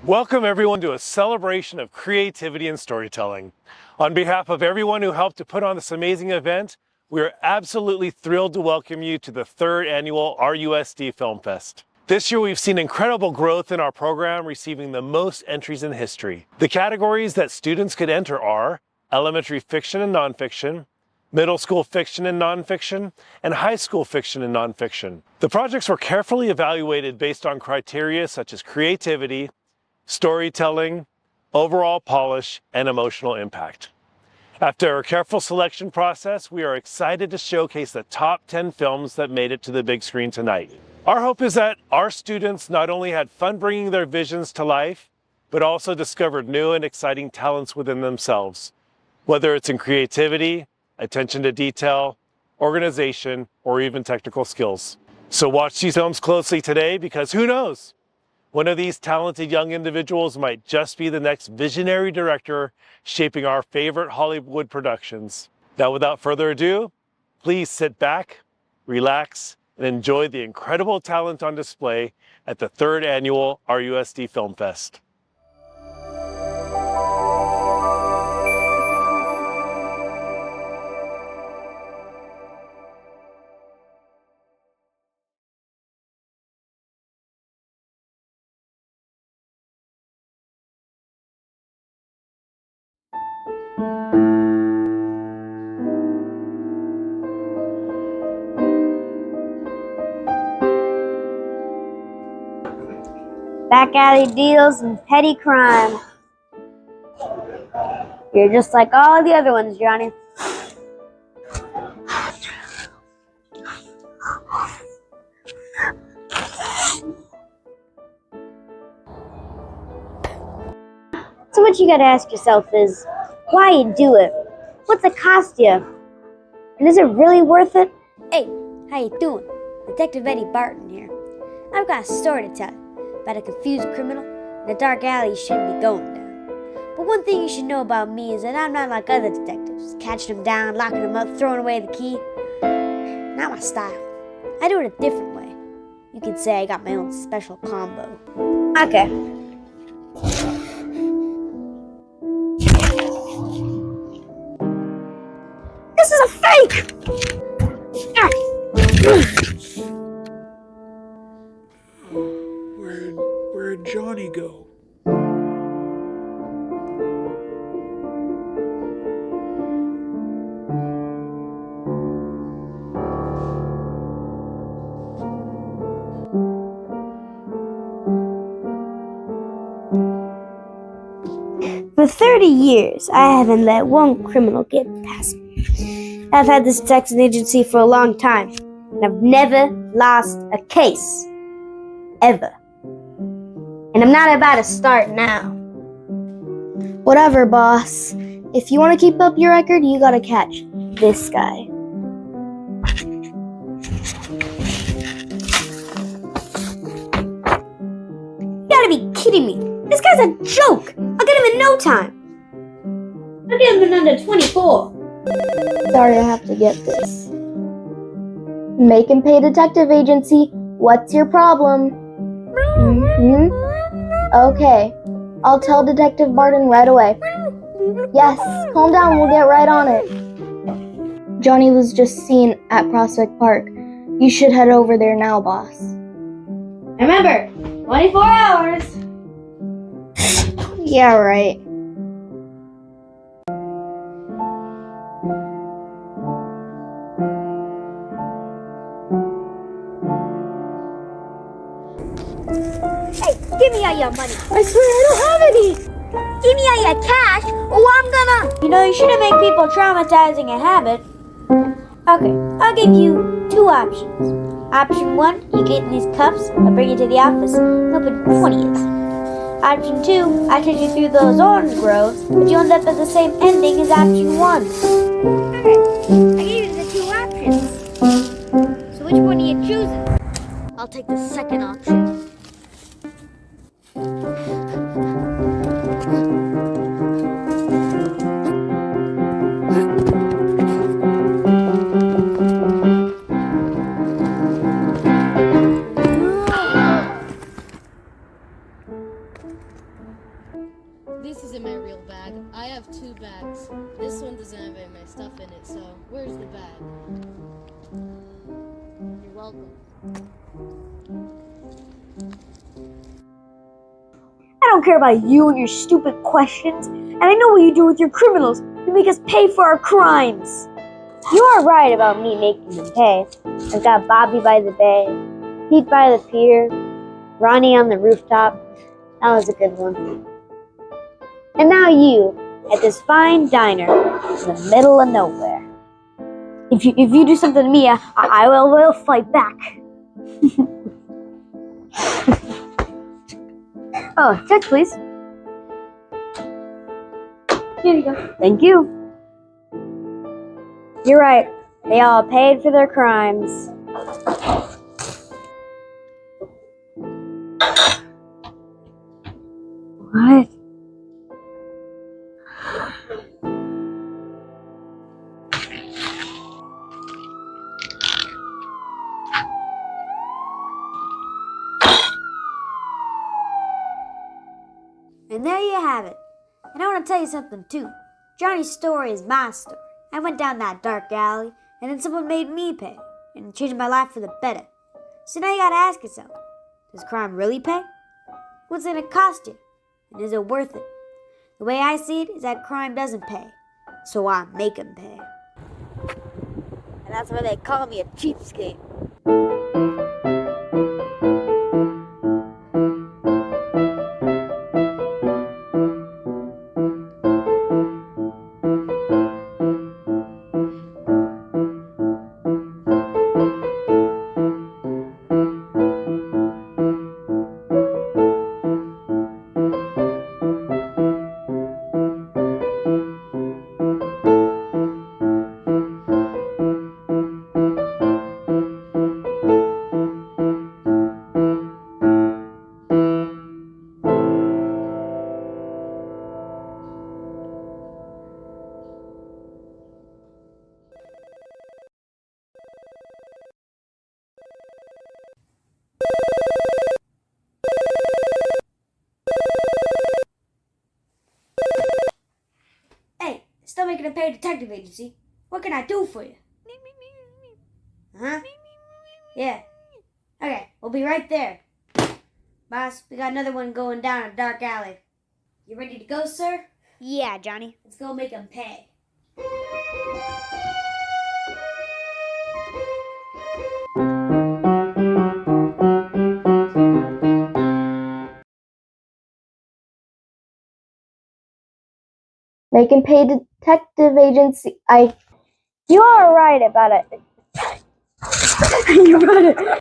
Welcome everyone to a celebration of creativity and storytelling. On behalf of everyone who helped to put on this amazing event, we are absolutely thrilled to welcome you to the 3rd annual RUSD FilmFest. This year we've seen incredible growth in our program, receiving the most entries in history. The categories that students could enter are elementary fiction and nonfiction, middle school fiction and nonfiction, and high school fiction and nonfiction. The projects were carefully evaluated based on criteria such as creativity, storytelling, overall polish, and emotional impact. After a careful selection process, we are excited to showcase the top 10 films that made it to the big screen tonight. Our hope is that our students not only had fun bringing their visions to life, but also discovered new and exciting talents within themselves, whether it's in creativity, attention to detail, organization, or even technical skills. So watch these films closely today, because who knows? One of these talented young individuals might just be the next visionary director shaping our favorite Hollywood productions. Now, without further ado, please sit back, relax, and enjoy the incredible talent on display at the 3rd annual RUSD FilmFest. Back alley deals and petty crime. You're just like all the other ones, Johnny. So what you gotta ask yourself is, why you do it? What's it cost you? And is it really worth it? Hey, how you doing? Detective Eddie Barton here. I've got a story to tell you about a confused criminal in a dark alley you shouldn't be going down. But one thing you should know about me is that I'm not like other detectives, catching them down, locking them up, throwing away the key. Not my style. I do it a different way. You could say I got my own special combo. Okay. This is a fake! Where'd Johnny go? For 30 years, I haven't let one criminal get past me. I've had this detective agency for a long time, and I've never lost a case. Ever. And I'm not about to start now. Whatever, boss. If you want to keep up your record, you gotta catch this guy. You gotta be kidding me. This guy's a joke. I'll get him in no time. I'll get him in under 24. Sorry I have to get this. Make him pay detective agency. What's your problem? Okay, I'll tell Detective Barton right away. Yes, calm down, we'll get right on it. Johnny was just seen at Prospect Park. You should head over there now, boss. Remember, 24 hours. Yeah, right. Hey, give me all your money. I swear I don't have any. Give me all your cash, or I'm gonna... You know, you shouldn't make people traumatizing a habit. Okay, I'll give you 2 options. Option 1, you get in these cuffs, I bring you to the office, and open 20 years. Option 2, I take you through those orange groves, but you end up at the same ending as option 1. Alright, I gave you the 2 options. So which one are you choosing? I'll take the second option. This one doesn't have any of my stuff in it, so where's the bag? You're welcome. I don't care about you and your stupid questions, and I know what you do with your criminals. You make us pay for our crimes. You are right about me making them pay. I've got Bobby by the bay, Pete by the pier, Ronnie on the rooftop. That was a good one. And now you, at this fine diner in the middle of nowhere. If you do something to me, I will fight back. Oh, check please. Here you go. Thank you. You're right. They all paid for their crimes. What? And there you have it. And I want to tell you something too. Johnny's story is my story. I went down that dark alley, and then someone made me pay, and it changed my life for the better. So now you gotta ask yourself, does crime really pay? What's it gonna cost you? And is it worth it? The way I see it is that crime doesn't pay, so I make 'em pay. And that's why they call me a cheapskate. Hey, still making a pay detective agency. What can I do for you? Huh? Yeah. Okay, we'll be right there. Boss, we got another one going down a dark alley. You ready to go, sir? Yeah, Johnny. Let's go make 'em pay. Make and pay detective agency. You are right about it. You're right.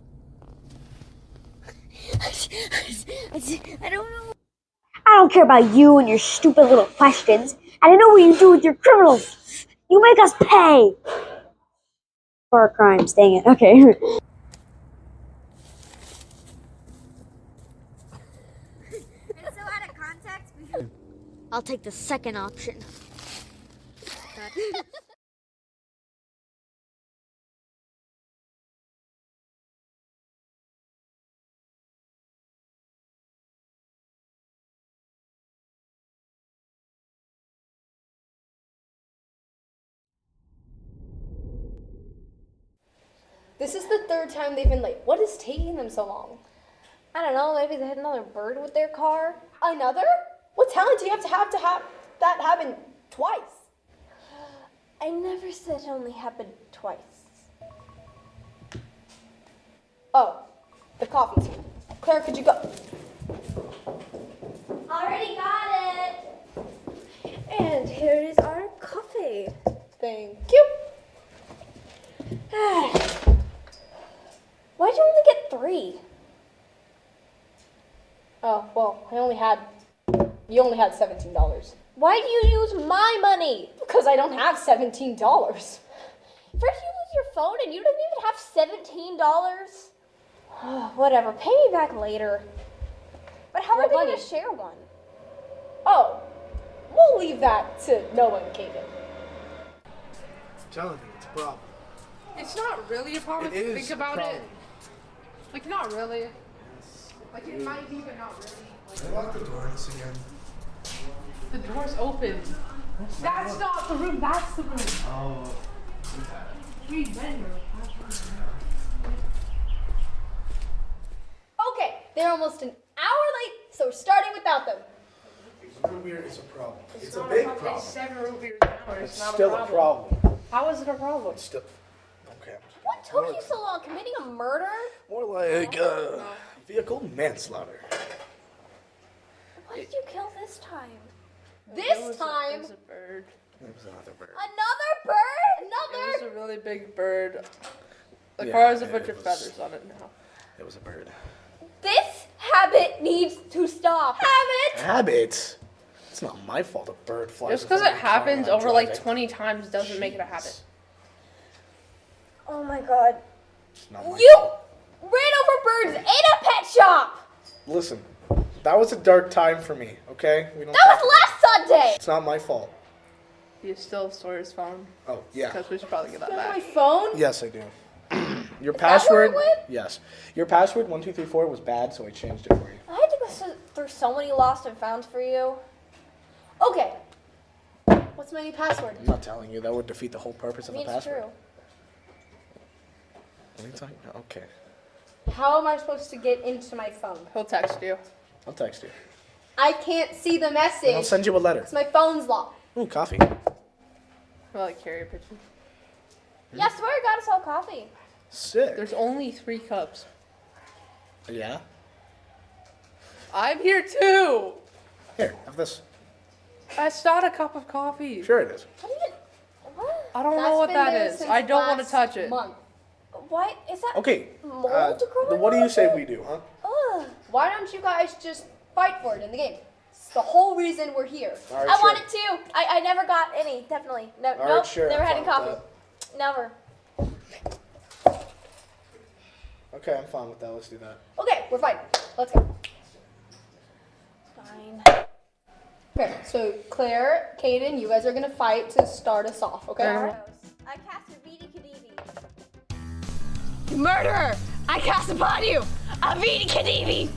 I don't know. I don't care about you and your stupid little questions, and I know what you do with your criminals. You make us pay for our crimes. Dang it. Okay. It's so out of context. I'll take the second option. This is the third time they've been late. What is taking them so long? I don't know, maybe they had another bird with their car. Another? What talent do you have that happen twice? I never said it only happened twice. Oh, the coffee's here. Claire, could you go? Already got it. And here is our coffee. Thank you. Why'd you only get 3? Oh, well, you only had $17. Why do you use my money? Because I don't have $17. First you lose your phone and you don't even have $17? Whatever, pay me back later. But how are they going to share one? Oh, we'll leave that to Noah and Kaden. I'm telling you, it's a problem. It's not really a problem if you think about it. Like, not really. Like, it might be, but not really. Lock the door on us again. The door's open. That's not the room, that's the room. Oh. Read Manor. Okay, they're almost an hour late, so we're starting without them. Root beer is a problem. It's a big problem. It's 7 root beers an hour. It's not still a problem. How is it a problem? It's still. Okay. What took you so long? Committing a murder? More like vehicle manslaughter. What did you kill this time? This time? It was a bird. It was another bird. Another bird? It Another? was a really big bird. The Yeah, car has a it bunch of was- feathers on it now. It was a bird. This habit needs to stop. Habit? Habit. It's not my fault a bird flies. Just in because front it of the car happens when I'm over like driving. 20 times doesn't make it a habit. Oh my god. It's not my You fault. ran over birds in a pet shop! Listen, that was a dark time for me. Okay, we don't. That talk was about last Sunday! it. It's not my fault. You still have Sawyer's phone? Oh yeah. Because we should probably get that My back. phone? Yes, I do. Your that where password. it went? Yes. Your password 1234 was bad, so I changed it for you. I had to go through so many lost and founds for you. Okay. What's my new password? I'm not telling you. That would defeat the whole purpose I of mean, the it's password. true. What are you talking about? Okay. How am I supposed to get into my phone? He'll text you. I'll text you. I can't see the And I'll message send you a letter. because my phone's locked. Ooh, coffee. Will I carry a pigeon? Yeah, I swear I got us all coffee. Sick. There's only 3 cups. Yeah. I'm here too! Here, have this. That's not a cup of coffee. Sure it is. What do you? What? I don't know That's what been that there is. since I don't want to last touch it. month. What is that? Okay. Mold growing then what do you on say it? we do, huh? Ugh. Why don't you guys just fight for it in the game? It's the whole reason we're here. All right, I sure. wanted to. I never got any. Definitely. No, All right, nope. sure, Never I'm had any fine with coffee. Never. Okay, I'm fine with that. Let's do that. Okay, we're fine. Let's go. Fine. Okay, so Claire, Kaden, you guys are gonna fight to start us off, okay? I cast a Vidi Kadivi. You murderer! I cast upon you a Vidi Kadivi!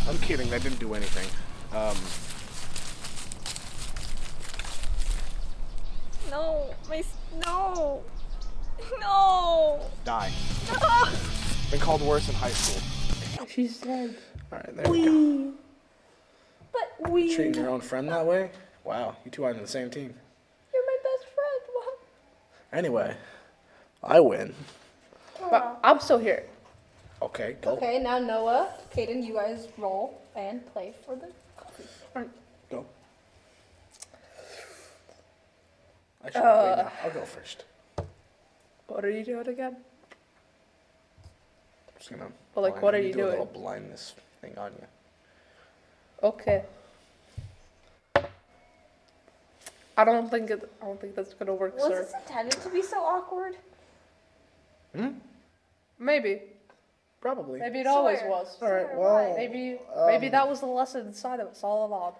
I'm kidding. I didn't do anything. No, no, no. Die. Been called worse in high school. She's dead. All right, there we go. But Treating your own friend that way? Wow, you two are on the same team. you're my best friend. What? Anyway, I win. But I'm still here. Okay, go. Okay, now Noah, Kaden, you guys roll and play for the coffee. Go. Actually, wait, no, I'll go first. What are you doing again? I'm just gonna. Well, like, what are you do a doing? little blindness thing on you. Okay. I don't think that's gonna work, Was sir. this intended to be so awkward? Maybe. Probably. Maybe it always Sawyer. was. All right. Well, Maybe that was the lesson inside of us all along.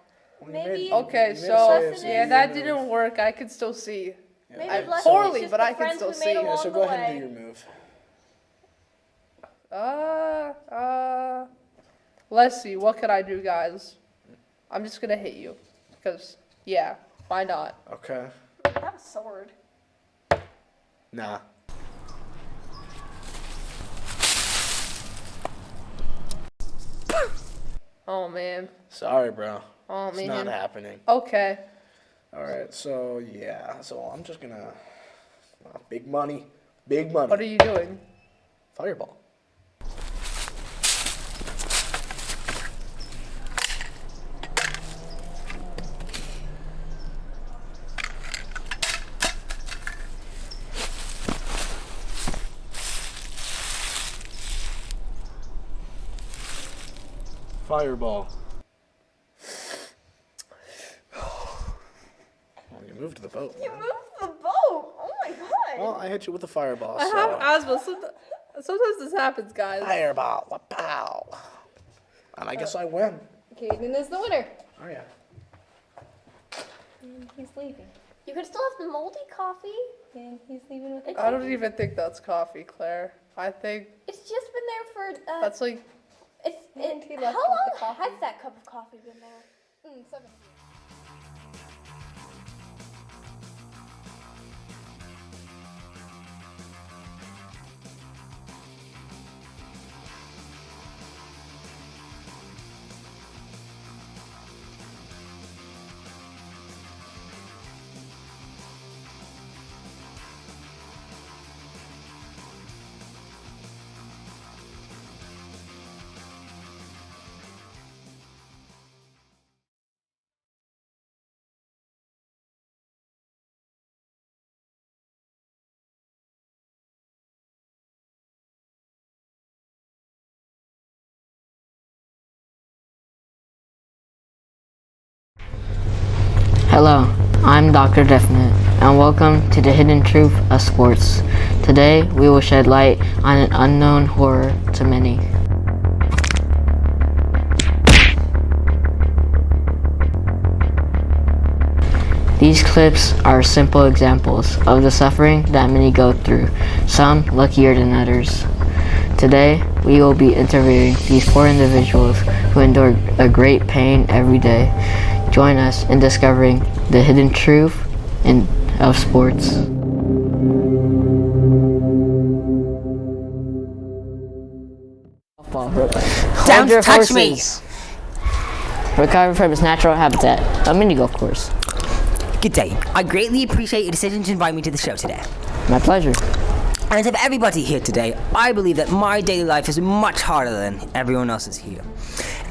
Maybe. Okay, you made a so lesson yeah, is- that didn't work. I could still see. Maybe I'm the lesson poorly, is just but the I can friends still we see. made Yeah, Yeah, so along go the ahead and way. do your move. Let's see. What could I do, guys? I'm just gonna hit you, because yeah, why not? Okay. I have a sword. Nah. Oh man. Sorry, bro. Oh It's man. not happening. Okay. All right. So yeah. So I'm just gonna. Big money. Big money. What are you doing? Fireball. Fireball. Well, you moved the boat. You man. moved the boat. Oh my god. Well, I hit you with a fireball. I so. have asthma. Sometimes this happens, guys. Fireball. Pow. And I guess I win. Kaden is the winner. Oh yeah. And he's leaving. You could still have the moldy coffee. And he's leaving with it. I don't even think that's coffee, Claire. I think It's just been there for. that's like It's. he How left with long the coffee. has that cup of coffee been there? 7 years. Hello, I'm Dr. Definite, and welcome to the hidden truth of sports. Today, we will shed light on an unknown horror to many. These clips are simple examples of the suffering that many go through, some luckier than others. Today, we will be interviewing these poor individuals who endure a great pain every day. Join us in discovering the hidden truth of sports. Don't touch me! Recover from its natural habitat, a mini golf course. Good day. I greatly appreciate your decision to invite me to the show today. My pleasure. And as of everybody here today, I believe that my daily life is much harder than everyone else's here.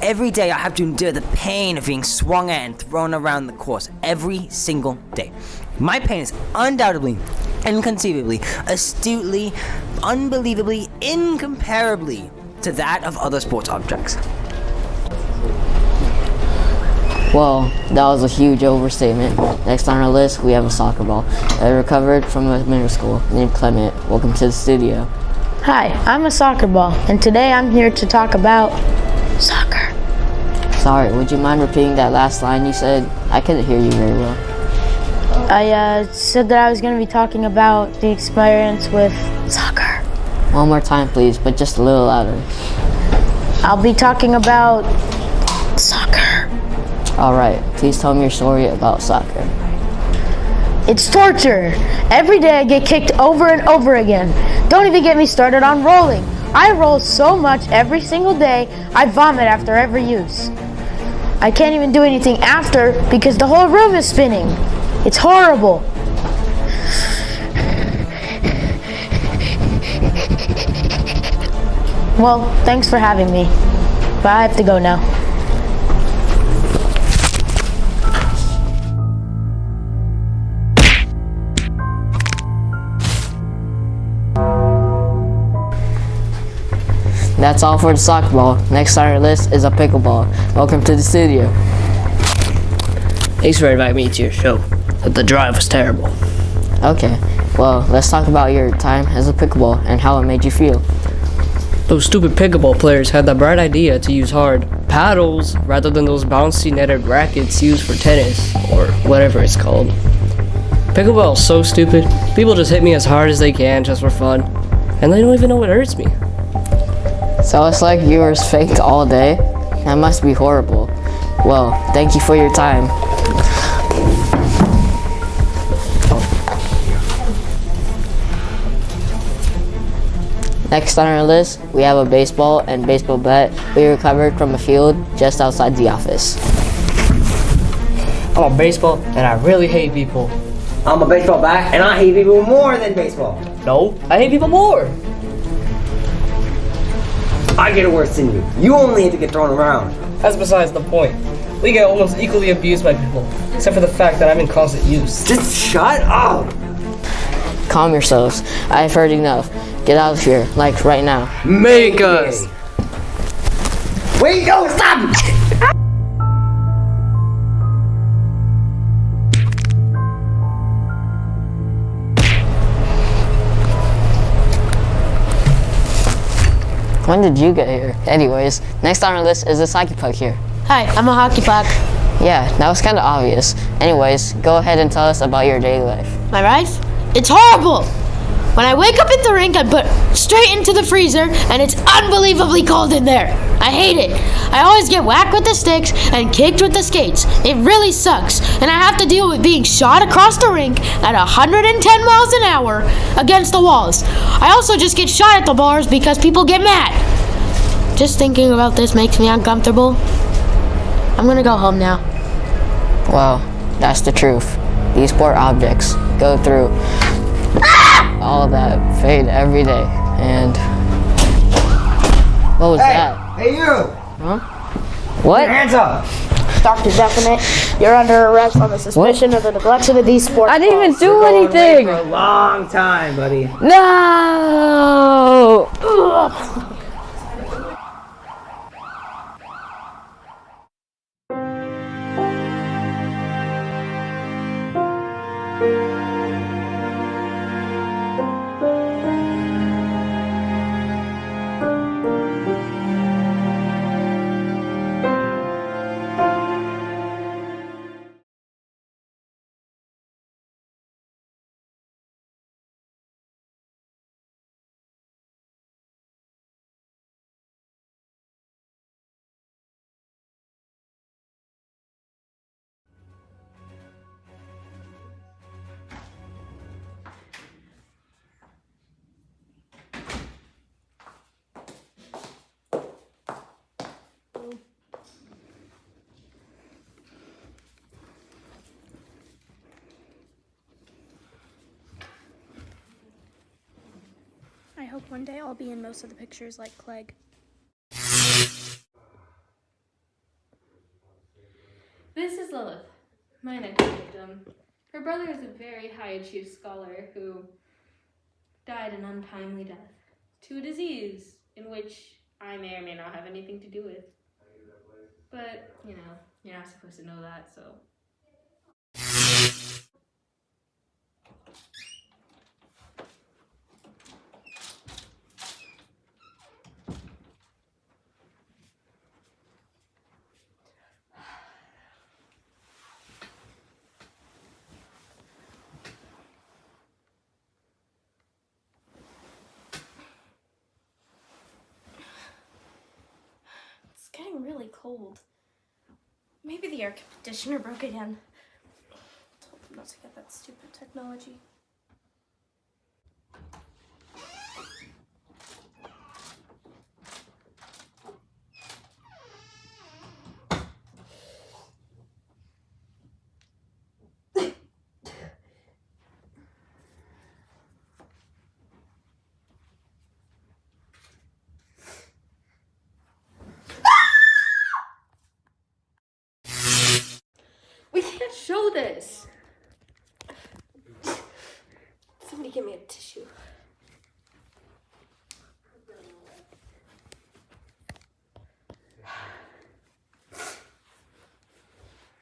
Every day I have to endure the pain of being swung at and thrown around the course every single day. My pain is undoubtedly, inconceivably, astutely, unbelievably, incomparably to that of other sports objects. Well, that was a huge overstatement. Next on our list, we have a soccer ball. I recovered from a middle school named Clement. Welcome to the studio. Hi, I'm a soccer ball, and today I'm here to talk about soccer. Sorry, would you mind repeating that last line you said? I couldn't hear you very well. I said that I was going to be talking about the experience with soccer. One more time, please, but just a little louder. I'll be talking about soccer. All right, please tell me your story about soccer. It's torture. Every day I get kicked over and over again. Don't even get me started on rolling. I roll so much every single day, I vomit after every use. I can't even do anything after because the whole room is spinning. It's horrible. Well, thanks for having me, but I have to go now. That's all for the soccer ball. Next on our list is a pickleball. Welcome to the studio. Thanks for inviting me to your show, but the drive was terrible. Okay, well, let's talk about your time as a pickleball and how it made you feel. Those stupid pickleball players had the bright idea to use hard paddles rather than those bouncy netted rackets used for tennis, or whatever it's called. Pickleball is so stupid. People just hit me as hard as they can just for fun, and they don't even know what hurts me. So it's like you were faked all day? That must be horrible. Well, thank you for your time. Next on our list, we have a baseball and baseball bat we recovered from a field just outside the office. I'm a baseball, and I really hate people. I'm a baseball bat, and I hate people more than baseball. No, I hate people more. I get it worse than you. You only have to get thrown around. That's besides the point. We get almost equally abused by people, except for the fact that I'm in constant use. Just shut up! Calm yourselves. I've heard enough. Get out of here, like right now. Make us! Wait, no, stop! When did you get here? Anyways, next on our list is this hockey puck here. Hi, I'm a hockey puck. Yeah, that was kind of obvious. Anyways, go ahead and tell us about your daily life. My life? It's horrible! When I wake up at the rink, I put straight into the freezer, and it's unbelievably cold in there. I hate it. I always get whacked with the sticks and kicked with the skates. It really sucks, and I have to deal with being shot across the rink at 110 miles an hour against the walls. I also just get shot at the bars because people get mad. Just thinking about this makes me uncomfortable. I'm gonna go home now. Well, that's the truth. These poor objects go through all that fade every day, and what was that? Hey, you! Huh? What? Hands up! Dr. Definite, you're under arrest on the suspicion of the neglection of these sports. I didn't even do You're going away anything! for a long time, buddy. No! I hope one day I'll be in most of the pictures like Clegg. This is Lilith, my next victim. Her brother is a very high-achieved scholar who died an untimely death to a disease in which I may or may not have anything to do with. But, you know, you're not supposed to know that, so. It's getting really cold. Maybe the air conditioner broke again. I told them not to get that stupid technology. We can't show this! Somebody give me a tissue.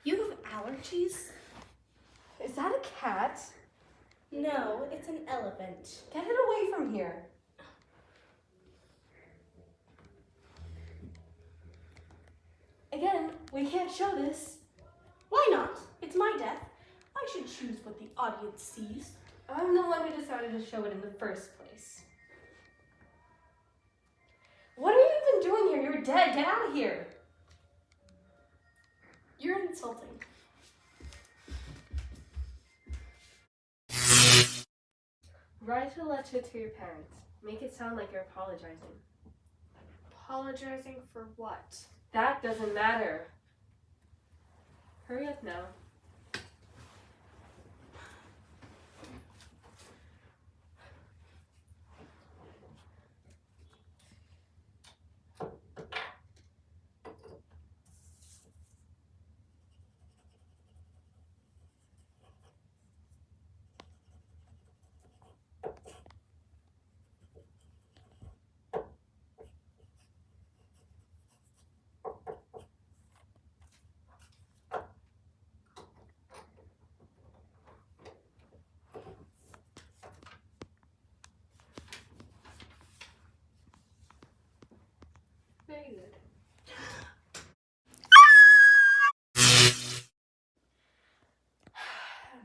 You have allergies? Is that a cat? No, it's an elephant. Get it away from here. Again, we can't show this. Why not? It's my death. I should choose what the audience sees. I'm the one who decided to show it in the first place. What are you even doing here? You're dead. Get out of here. You're insulting. Write a letter to your parents. Make it sound like you're apologizing. Apologizing for what? That doesn't matter. Hurry up now. Very good.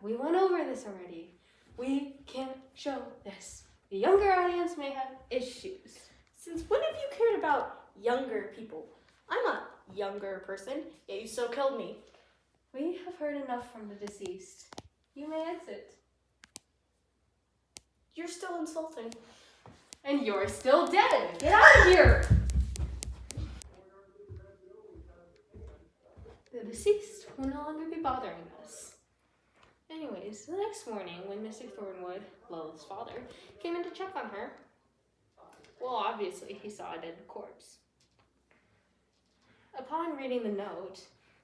We went over this already. We can't show this. The younger audience may have issues. Since when have you cared about younger people? I'm a younger person, yet you still killed me. We have heard enough from the deceased. You may exit. You're still insulting. And you're still dead. Get out of here! The deceased will no longer be bothering us. Anyways, the next morning, when Mr. Thornwood, Lilith's father, came in to check on her, well, obviously, he saw a dead corpse. Upon reading the note,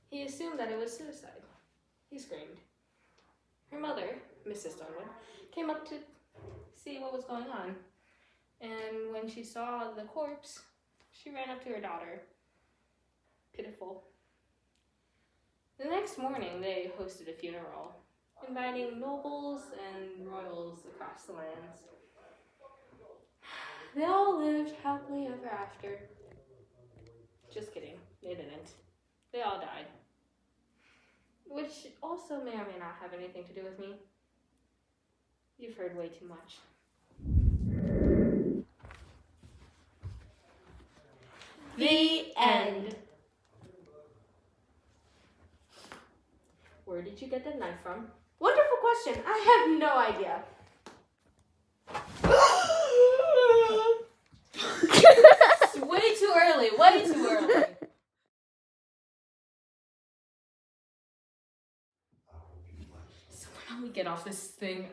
he assumed that it was suicide. He screamed. Her mother, Mrs. Thornwood, came up to see what was going on. And when she saw the corpse, she ran up to her daughter. Pitiful. The next morning, they hosted a funeral. inviting nobles and royals across the lands. They all lived happily ever after. Just kidding, they didn't. They all died. Which also may or may not have anything to do with me. You've heard way too much. The end. Where did you get that knife from? Wonderful question. I have no idea. Way too early, way too early. So when we get off this thing,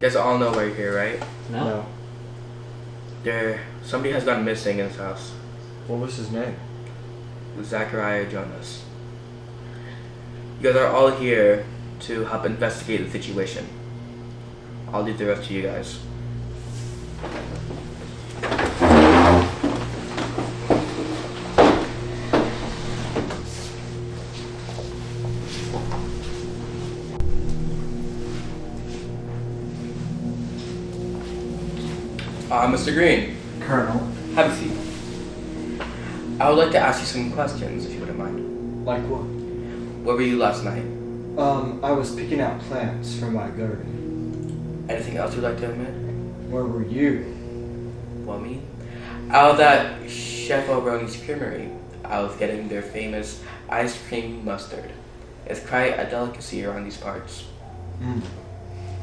You guys all know why you're here, right? No. Somebody has gone missing in this house. What was his name? Zachariah Jonas. You guys are all here to help investigate the situation. I'll leave the rest to you guys. Mr. Green. Colonel. Have a seat. I would like to ask you some questions, if you wouldn't mind. Like what? Where were you last night? I was picking out plants for my garden. Anything else you'd like to admit? Where were you? Well, me? Out of that Chef O'Roney's Creamery, I was getting their famous ice cream mustard. It's quite a delicacy around these parts.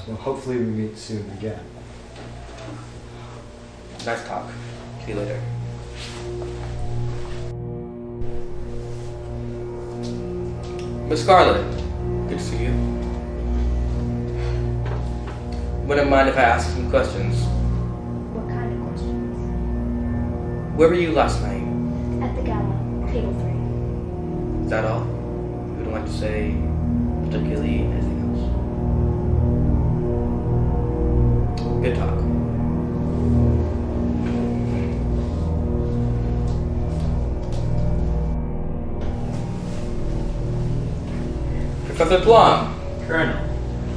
Well, hopefully we meet soon again. Nice talk. See you later. Miss Scarlett, good to see you. Wouldn't mind if I asked some questions. What kind of questions? Where were you last night? At the gala, table 3. Is that all? You wouldn't like to say particularly anything else? Good talk. Professor Plum. Colonel.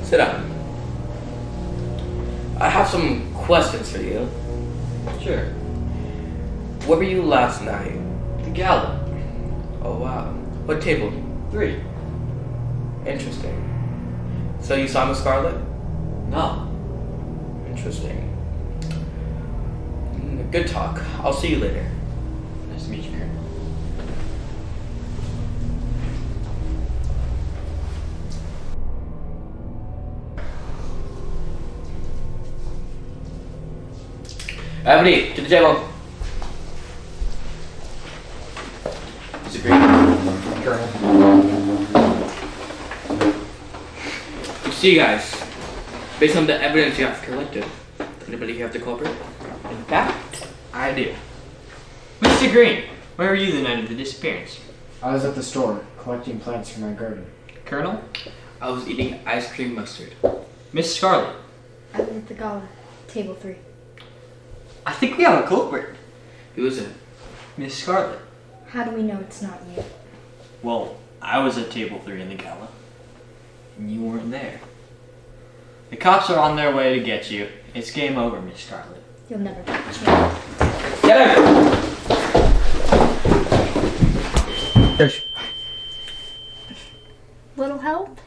Sit down. I have some questions for you. Sure. Where were you last night? The gala. Oh wow. What table? 3. Interesting. So you saw Miss Scarlett? No. Interesting. Good talk. I'll see you later. Nice to meet you, Colonel. Ebony, to the table. Mr. Green. Colonel. See, guys, based on the evidence you have collected, anybody have the culprit? In fact, I do. Mr. Green, where were you the night of the disappearance? I was at the store collecting plants for my garden. Colonel? I was eating ice cream mustard. Miss Scarlet? I was at the gala, table 3. I think we have a culprit. Who is it? Miss Scarlet. How do we know it's not you? Well, I was at table 3 in the gala, and you weren't there. The cops are on their way to get you. It's game over, Miss Scarlet. You'll never catch me. Get out! Little help?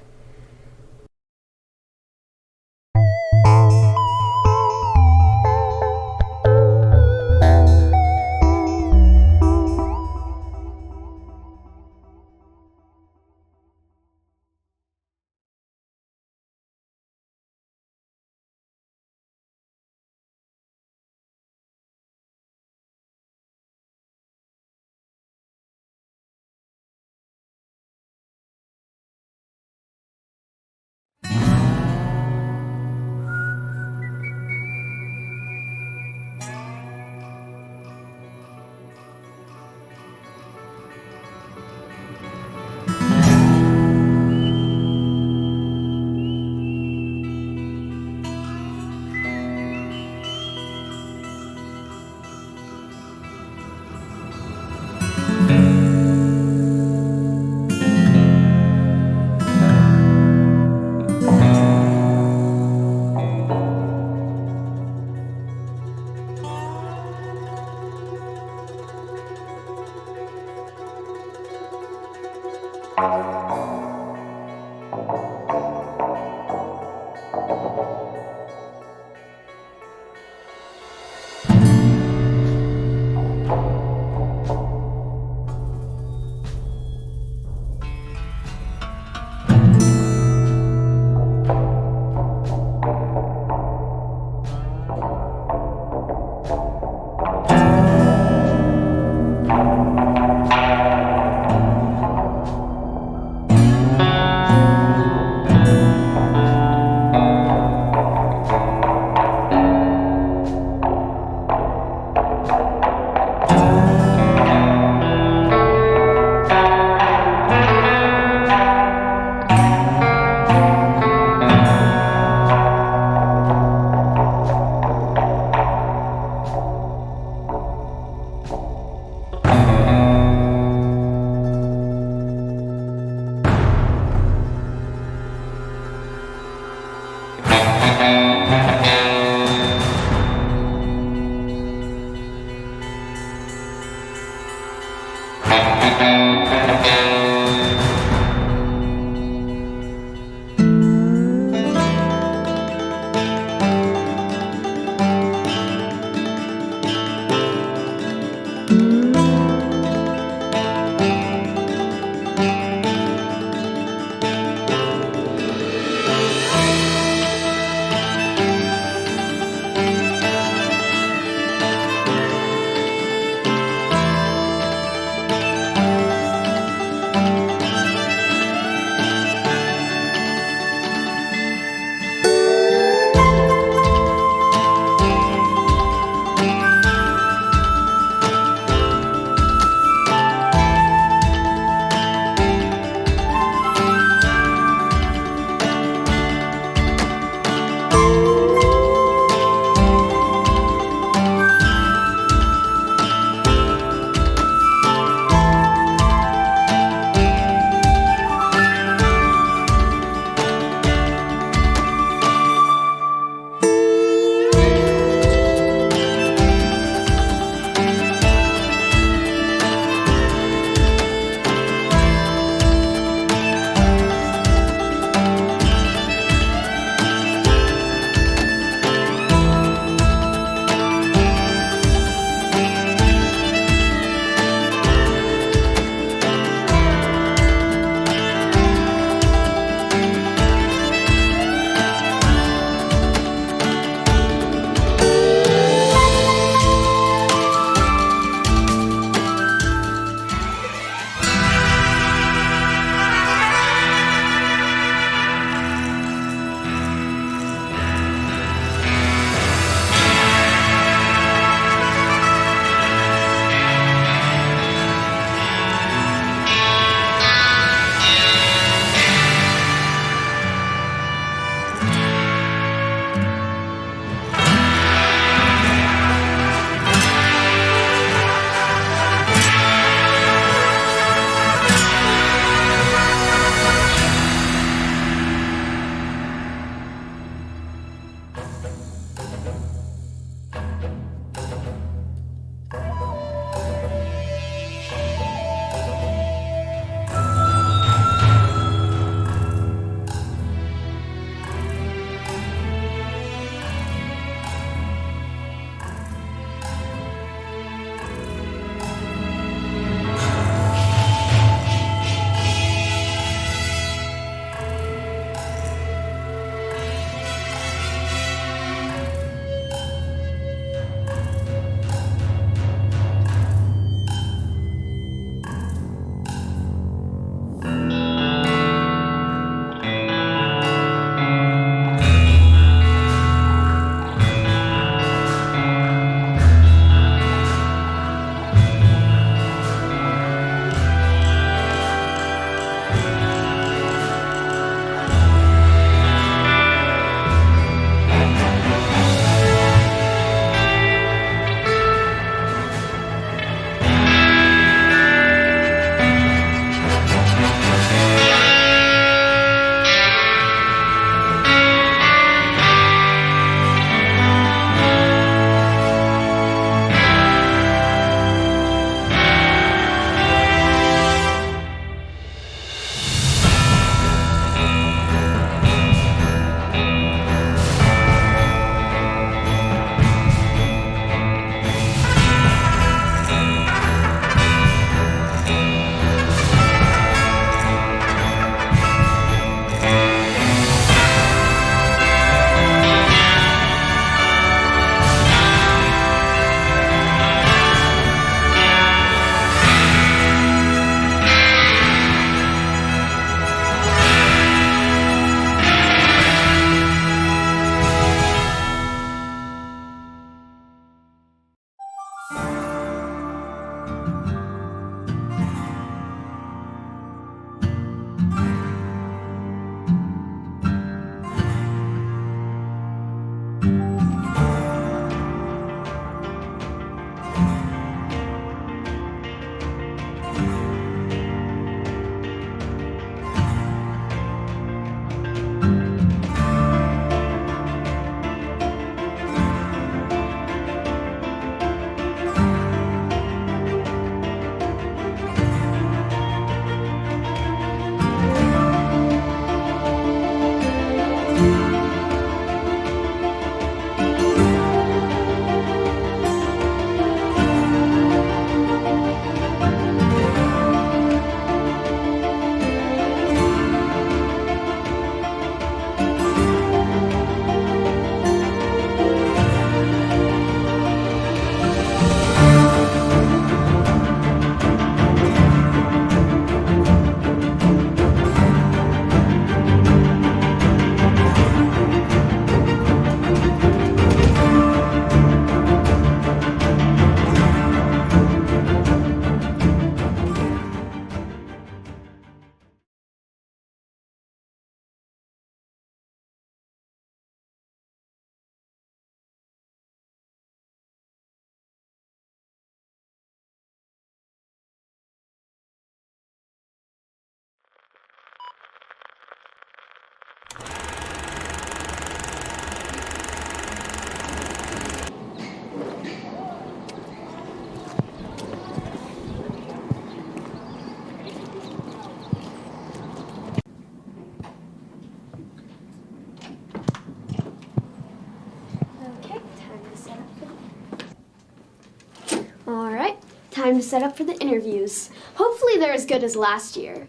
time to set up for the interviews. Hopefully they're as good as last year.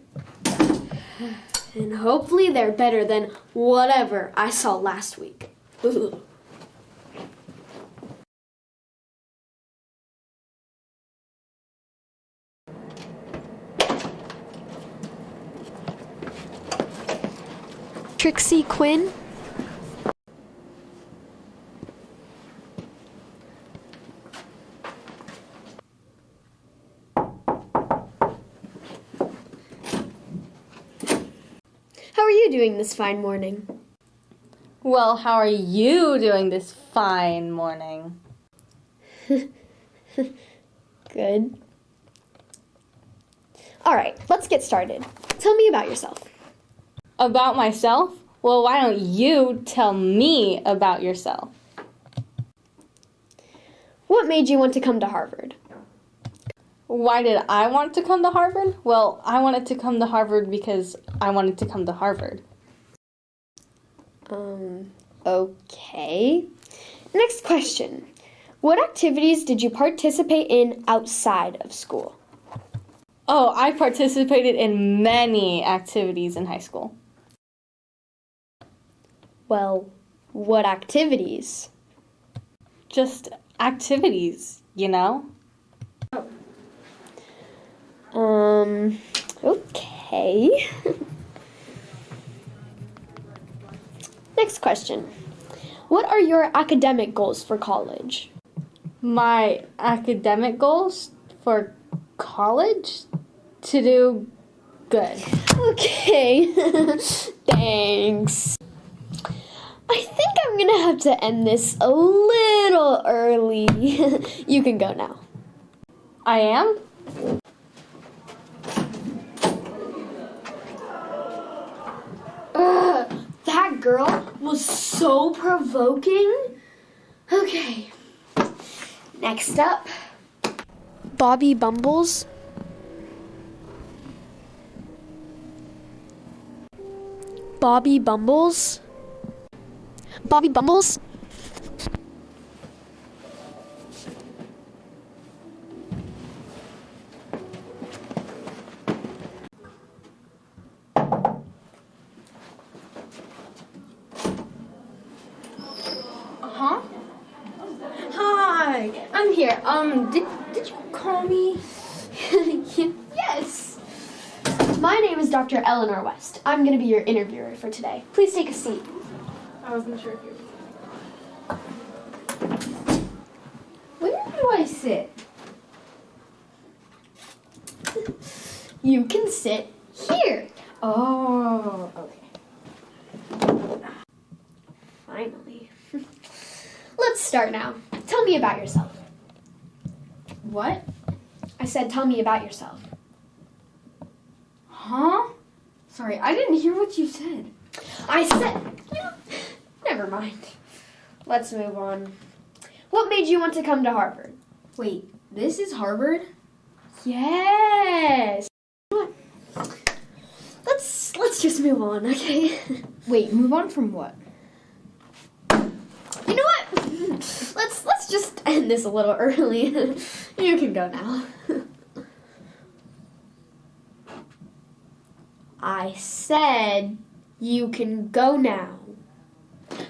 And hopefully they're better than whatever I saw last week. Ugh. Trixie Quinn? How are you doing this fine morning? Well, how are you doing this fine morning? Good. All right, let's get started. Tell me about yourself. About myself? Well, why don't you tell me about yourself? What made you want to come to Harvard? Why did I want to come to Harvard? Well, I wanted to come to Harvard because I wanted to come to Harvard. Okay. Next question. What activities did you participate in outside of school? Oh, I participated in many activities in high school. Well, what activities? Just activities, you know? Okay. Next question. What are your academic goals for college? My academic goals for college? To do good. Okay. Thanks. I think I'm gonna have to end this a little early. You can go now. I am? That girl was so provoking. Okay. Next up, Bobby Bumbles. Bobby Bumbles. Bobby Bumbles. Huh? Hi, I'm here. Did you call me? Yes. My name is Dr. Eleanor West. I'm going to be your interviewer for today. Please take a seat. I wasn't sure if you were. Where do I sit? You can sit here. Oh, okay. Finally. Let's start now. Tell me about yourself. What? I said tell me about yourself. Huh? Sorry, I didn't hear what you said. I said... Never mind. Let's move on. What made you want to come to Harvard? Wait, this is Harvard? Yes. Let's just move on, okay? Wait, move on from what? You know what? Let's just end this a little early. You can go now. I said you can go now.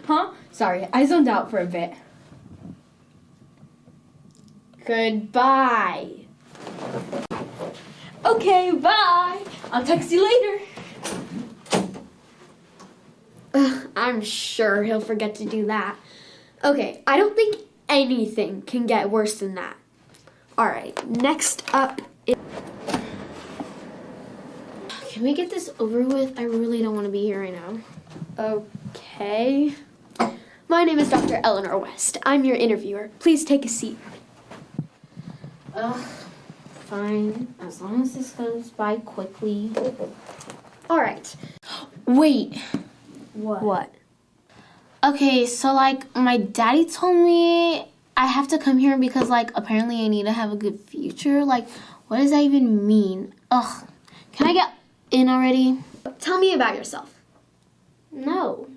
Huh? Sorry, I zoned out for a bit. Goodbye. Okay, bye. I'll text you later. I'm sure he'll forget to do that. Okay, I don't think anything can get worse than that. All right, next up is... Can we get this over with? I really don't want to be here right now. Okay. My name is Dr. Eleanor West. I'm your interviewer. Please take a seat. Fine, as long as this goes by quickly. All right. Wait. What? Okay, so like my daddy told me I have to come here because like apparently I need to have a good future. Like, what does that even mean? Ugh. Can I get in already? Tell me about yourself. No.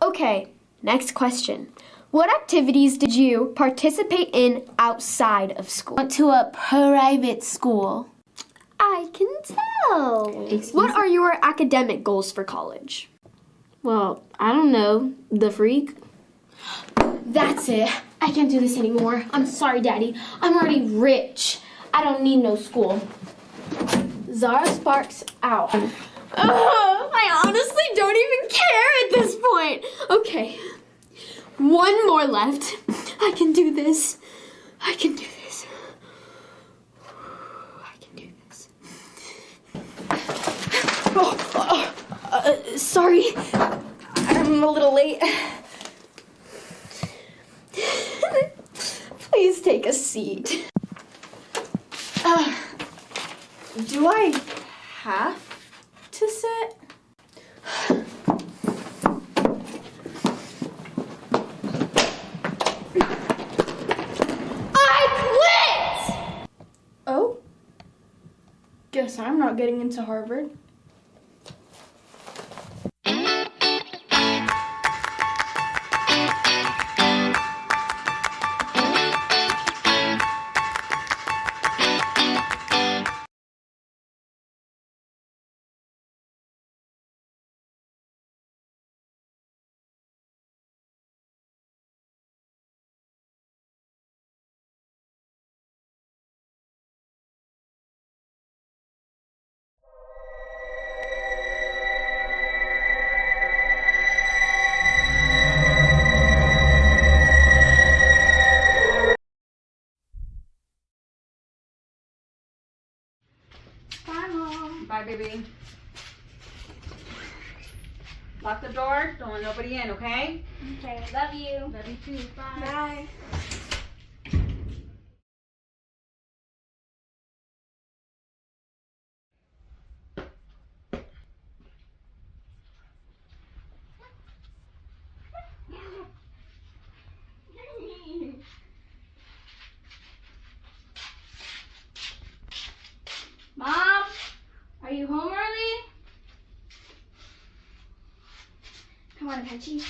Okay, next question. What activities did you participate in outside of school? Went to a private school. I can tell. What are your academic goals for college? Well, I don't know. The freak? That's it. I can't do this anymore. I'm sorry, Daddy. I'm already rich. I don't need no school. Zara Sparks out. I honestly don't even care at this point. Okay. One more left. I can do this. I can do this. I can do this. Sorry. I'm a little late. Please take a seat. Do I have to sit? Oh? Guess I'm not getting into Harvard. Bye, Mom. Bye, baby. Lock the door. Don't let nobody in, okay? Okay, love you. Love you too. Bye. Bye. Mom, are you home early? Come on, Apache.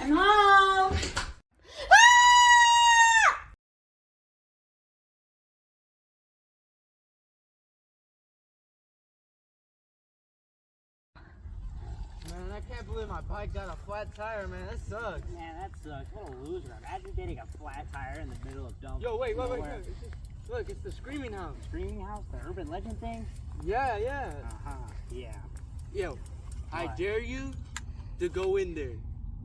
I'm home. Man, I can't believe my bike got a flat tire, man. That sucks. Man, that sucks. What a loser. Imagine getting a flat tire in the middle of dump. Yo, wait. nowhere. Look, it's the Screaming House. Screaming House? The urban legend thing? Yeah. Uh-huh, yeah. Yo, I What? dare you to go in there.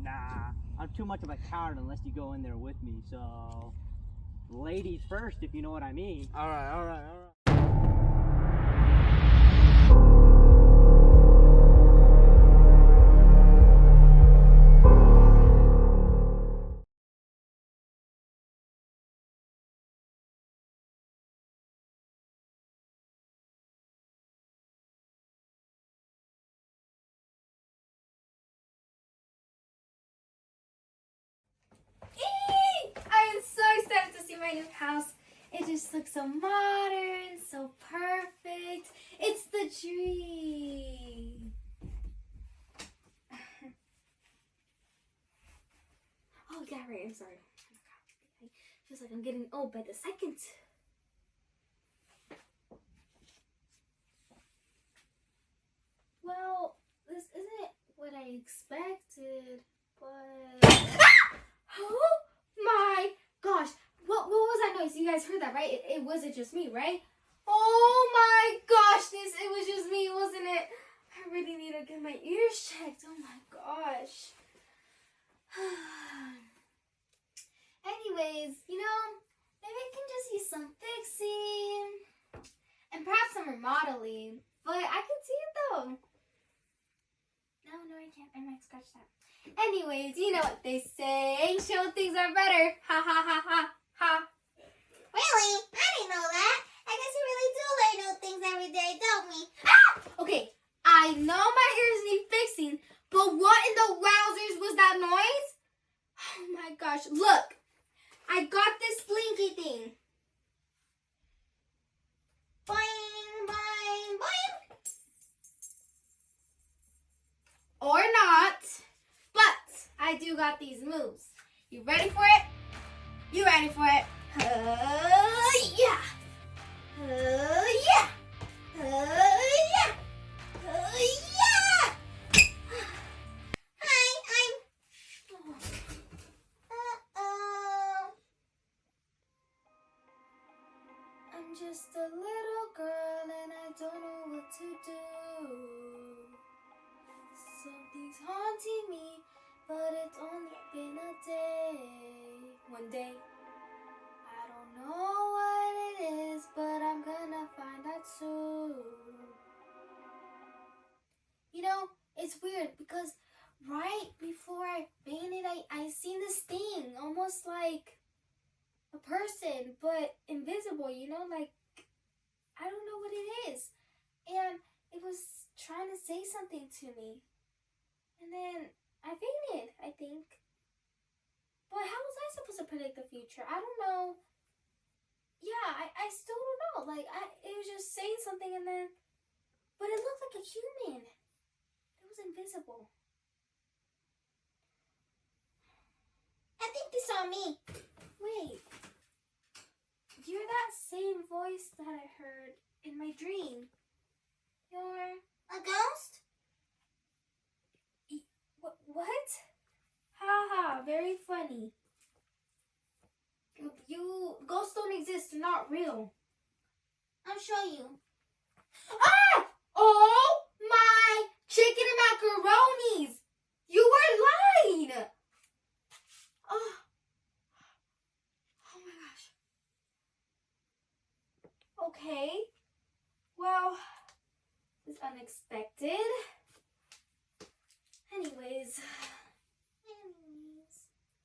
Nah, I'm too much of a coward unless you go in there with me, so... Ladies first, if you know what I mean. Alright. I am so excited to see my new house. It just looks so modern, so perfect. It's the dream. Oh, yeah, right. I'm sorry. It feels like I'm getting old by the second. Well, this isn't what I expected, but... Oh my gosh. What was that noise? You guys heard that, right? It wasn't just me, right? Oh my gosh, it was just me, wasn't it? I really need to get my ears checked. Oh my gosh. Anyways, maybe I can just use some fixing and perhaps some remodeling. But I can see it though. No, I can't. I might scratch that. Anyways, you know what they say. Show things are better. Ha ha ha ha ha. Really? I didn't know that. I guess we really do learn new things every day, don't we? Ah! Okay, I know my ears need fixing, but what in the wowzers was that noise? Oh my gosh, look. I got this slinky thing. Boing, boing, boing. Or not, but I do got these moves. You ready for it? You ready for it? Yeah. Yeah. Yeah. Yeah. Hi, Uh-oh. I'm just a little girl and I don't know what to do. Something's haunting me, but it's only been a day. One day, I don't know what it is, but I'm gonna find out soon. You know, it's weird because right before I fainted, I seen this thing, almost like a person, but invisible, you know, like, I don't know what it is. And it was trying to say something to me. And then I fainted, I think. But how was I supposed to predict the future? I don't know. Yeah, I still don't know. Like, it was just saying something and then, but it looked like a human. It was invisible. I think they saw me. Wait. You're that same voice that I heard in my dream. You're a ghost? What? Haha, very funny. Ghosts don't exist, they're not real. I'll show you. Ah! Oh my chicken and macaronis! You were lying! Oh my gosh. Okay. Well, this is unexpected. Anyways.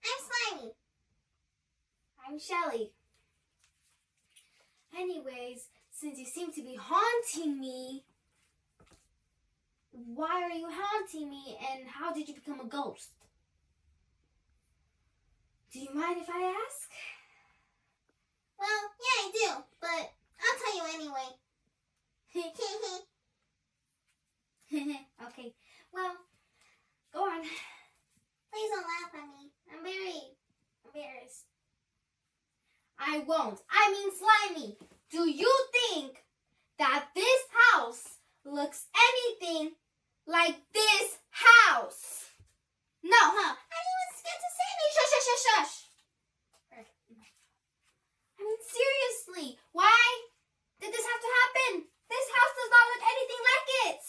I'm Slimy. I'm Shelly. Anyways, since you seem to be haunting me, why are you haunting me and how did you become a ghost? Do you mind if I ask? Well, yeah, I do, but I'll tell you anyway. Okay, well, go on. Please don't laugh at me. I'm very embarrassed. I won't. I mean Slimy. Do you think that this house looks anything like this house? No, huh? I didn't even get to say anything. Shush, shush, shush, shush. I mean, seriously, why did this have to happen? This house does not look anything like it.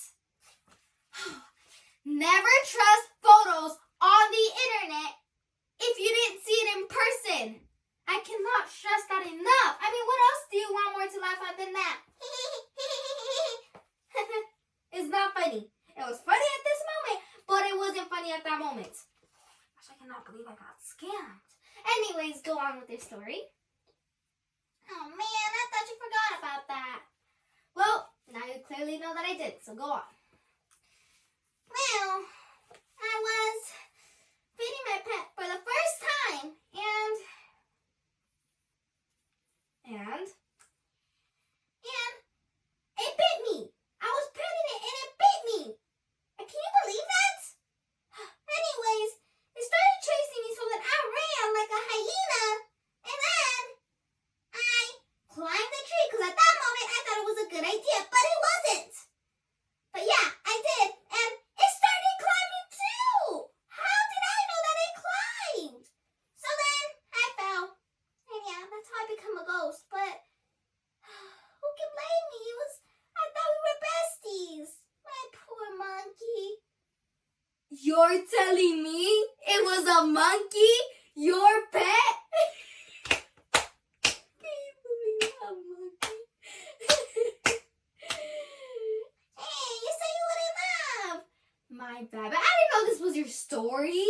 Never trust photos on the internet if you didn't see it in person. I cannot stress that enough. I mean, what else do you want more to laugh at than that? It's not funny. It was funny at this moment, but it wasn't funny at that moment. Gosh, I cannot believe I got scammed. Anyways, go on with your story. Oh man, I thought you forgot about that. Well, now you clearly know that I did, so go on. Well, I was feeding my pet for the first time, and it bit me. I was petting it and it bit me. Can you believe that? Anyways, it started chasing me so that I ran like a hyena, and then I climbed the tree because at that moment I thought it was a good idea, but it wasn't. But yeah, I did, and it started climbing too. How did I know that it climbed? So then I fell, and yeah, that's how I become a ghost. But who can blame me? I thought we were besties. My poor monkey. You're telling me it was a monkey? Your pet? Can you believe a monkey? Hey, you said you wouldn't laugh. My bad. But I didn't your story?